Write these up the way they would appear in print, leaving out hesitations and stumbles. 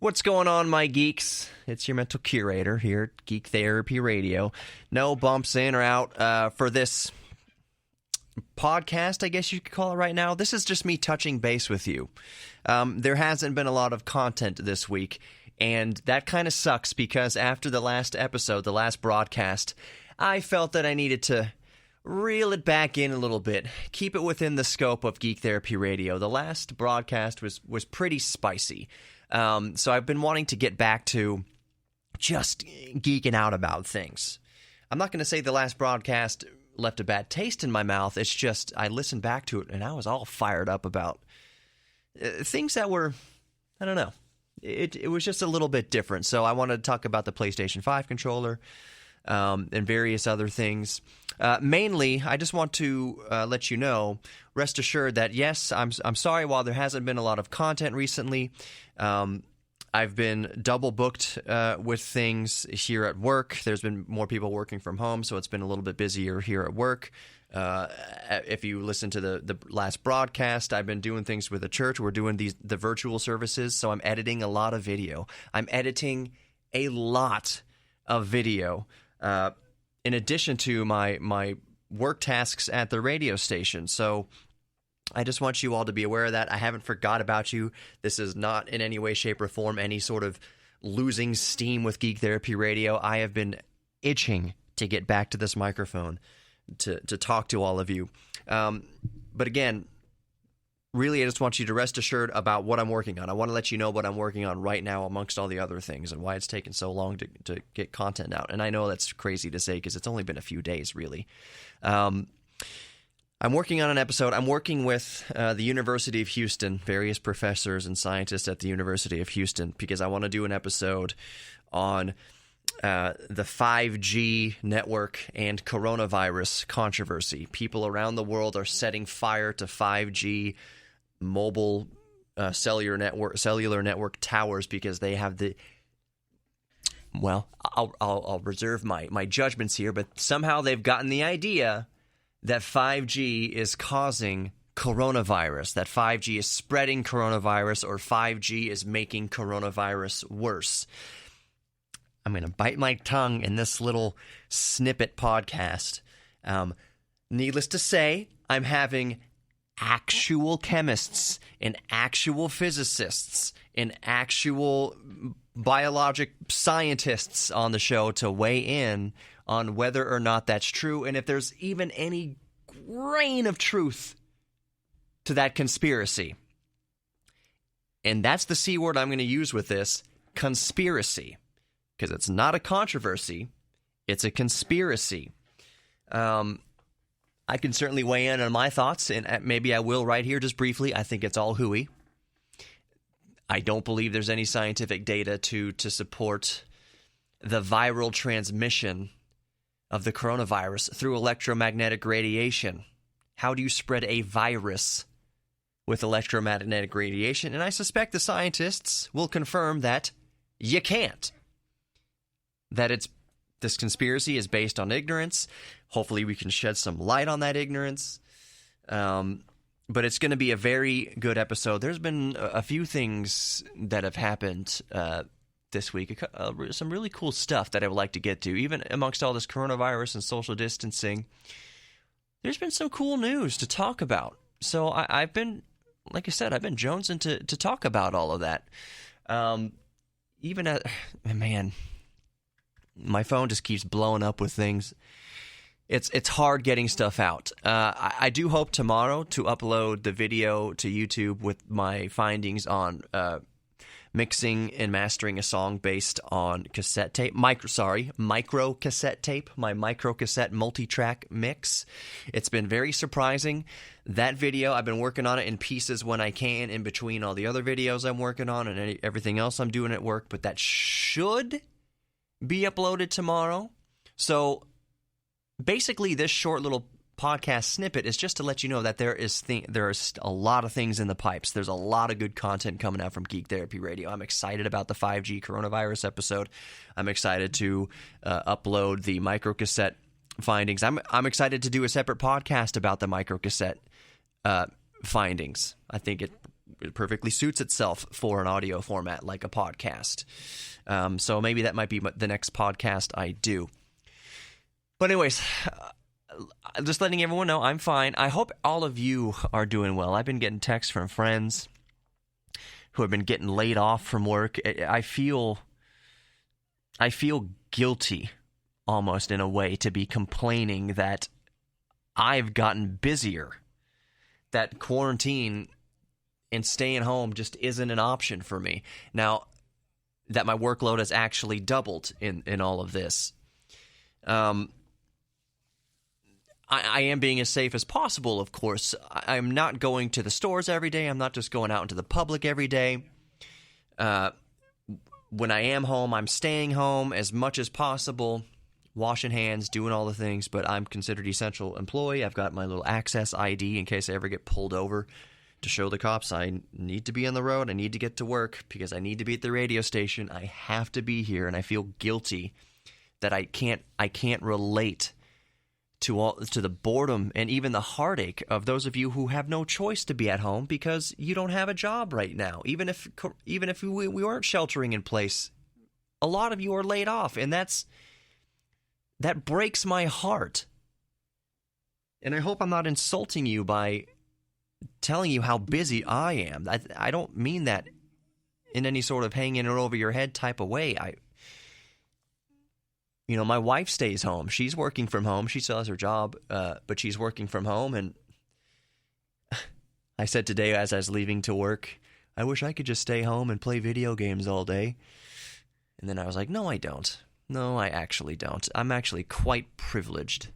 What's going on, my geeks? It's your mental curator here at Geek Therapy Radio. No bumps in or out for this podcast, I guess you could call it right now. This is just me touching base with you. There hasn't been a lot of content this week, and that kind of sucks because after the last episode, the last broadcast, I felt that I needed to reel it back in a little bit, keep it within the scope of Geek Therapy Radio. The last broadcast was pretty spicy. So I've been wanting to get back to just geeking out about things. I'm not going to say the last broadcast left a bad taste in my mouth. It's just I listened back to it and I was all fired up about things that were, I don't know. It was just a little bit different. So I wanted to talk about the PlayStation 5 controller and various other things. Mainly, I just want to let you know, rest assured that yes, I'm sorry while there hasn't been a lot of content recently. I've been double booked with things here at work. There's been more people working from home, so it's been a little bit busier here at work. If you listen to the last broadcast, I've been doing things with the church. We're doing the virtual services, so I'm editing a lot of video. I'm editing a lot of video. In addition to my work tasks at the radio station. So I just want you all to be aware of that. I haven't forgot about you. This is not in any way, shape, or form any sort of losing steam with Geek Therapy Radio. I have been itching to get back to this microphone to talk to all of you. But again, really, I just want you to rest assured about what I'm working on. I want to let you know what I'm working on right now amongst all the other things and why it's taken so long to get content out. And I know that's crazy to say because it's only been a few days, really. I'm working on an episode. I'm working with the University of Houston, various professors and scientists at the University of Houston, because I want to do an episode on the 5G network and coronavirus controversy. People around the world are setting fire to 5G mobile cellular network towers because they have the. Well, I'll reserve my judgments here, but somehow they've gotten the idea that 5G is causing coronavirus, that 5G is spreading coronavirus, or 5G is making coronavirus worse. I'm going to bite my tongue in this little snippet podcast. Needless to say, I'm having actual chemists and actual physicists and actual biologic scientists on the show to weigh in on whether or not that's true and if there's even any grain of truth to that conspiracy. And that's the C word I'm going to use with this, conspiracy. Because it's not a controversy, it's a conspiracy. I can certainly weigh in on my thoughts, and maybe I will right here just briefly. I think it's all hooey. I don't believe there's any scientific data to support the viral transmission of the coronavirus through electromagnetic radiation. How do you spread a virus with electromagnetic radiation? And I suspect the scientists will confirm that you can't. That this conspiracy is based on ignorance. Hopefully we can shed some light on that ignorance. But it's going to be a very good episode. There's been a few things that have happened this week. Some really cool stuff that I would like to get to. Even amongst all this coronavirus and social distancing, there's been some cool news to talk about. So I've been, like I said, I've been jonesing to talk about all of that. Man, my phone just keeps blowing up with things. It's hard getting stuff out. I do hope tomorrow to upload the video to YouTube with my findings on mixing and mastering a song based on cassette tape. Micro cassette tape. My micro cassette multi-track mix. It's been very surprising. That video, I've been working on it in pieces when I can, in between all the other videos I'm working on and everything else I'm doing at work. But that should be uploaded tomorrow. So basically, this short little podcast snippet is just to let you know that there's a lot of things in the pipes. There's a lot of good content coming out from Geek Therapy Radio. I'm excited about the 5G coronavirus episode. I'm excited to upload the microcassette findings. I'm excited to do a separate podcast about the microcassette findings. I think it it perfectly suits itself for an audio format like a podcast. So maybe that might be the next podcast I do. But anyways, just letting everyone know I'm fine. I hope all of you are doing well. I've been getting texts from friends who have been getting laid off from work. I feel guilty almost in a way to be complaining that I've gotten busier, that quarantine and staying home just isn't an option for me. Now, that my workload has actually doubled in all of this. I am being as safe as possible, of course. I'm not going to the stores every day. I'm not just going out into the public every day. When I am home, I'm staying home as much as possible, washing hands, doing all the things, but I'm considered essential employee. I've got my little access ID in case I ever get pulled over to show the cops I need to be on the road. I need to get to work because I need to be at the radio station. I have to be here, and I feel guilty that I can't relate to the boredom and even the heartache of those of you who have no choice to be at home because you don't have a job right now. Even if we weren't sheltering in place, a lot of you are laid off, and that breaks my heart. And I hope I'm not insulting you by telling you how busy I am. I don't mean that in any sort of hanging it over your head type of way. My wife stays home. She's working from home. She still has her job, but she's working from home. And I said today as I was leaving to work, I wish I could just stay home and play video games all day. And then I was like, no, I don't. No, I actually don't. I'm actually quite privileged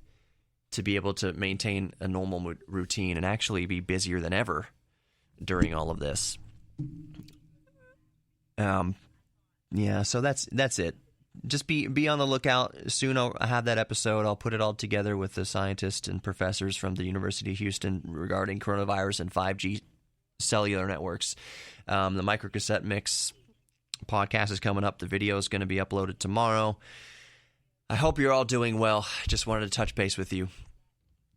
to be able to maintain a normal routine and actually be busier than ever during all of this. Yeah, so that's it. Just be on the lookout. Soon I'll have that episode. I'll put it all together with the scientists and professors from the University of Houston regarding coronavirus and 5G cellular networks. The microcassette mix podcast is coming up. The video is going to be uploaded tomorrow. I hope you're all doing well. Just wanted to touch base with you.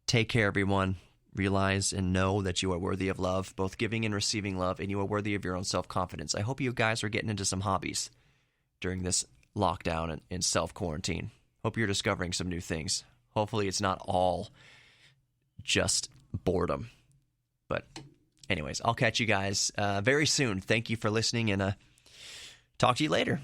Take care, everyone. Realize and know that you are worthy of love, both giving and receiving love, and you are worthy of your own self-confidence. I hope you guys are getting into some hobbies during this lockdown and self-quarantine. Hope you're discovering some new things. Hopefully it's not all just boredom. But anyways, I'll catch you guys very soon. Thank you for listening, and talk to you later.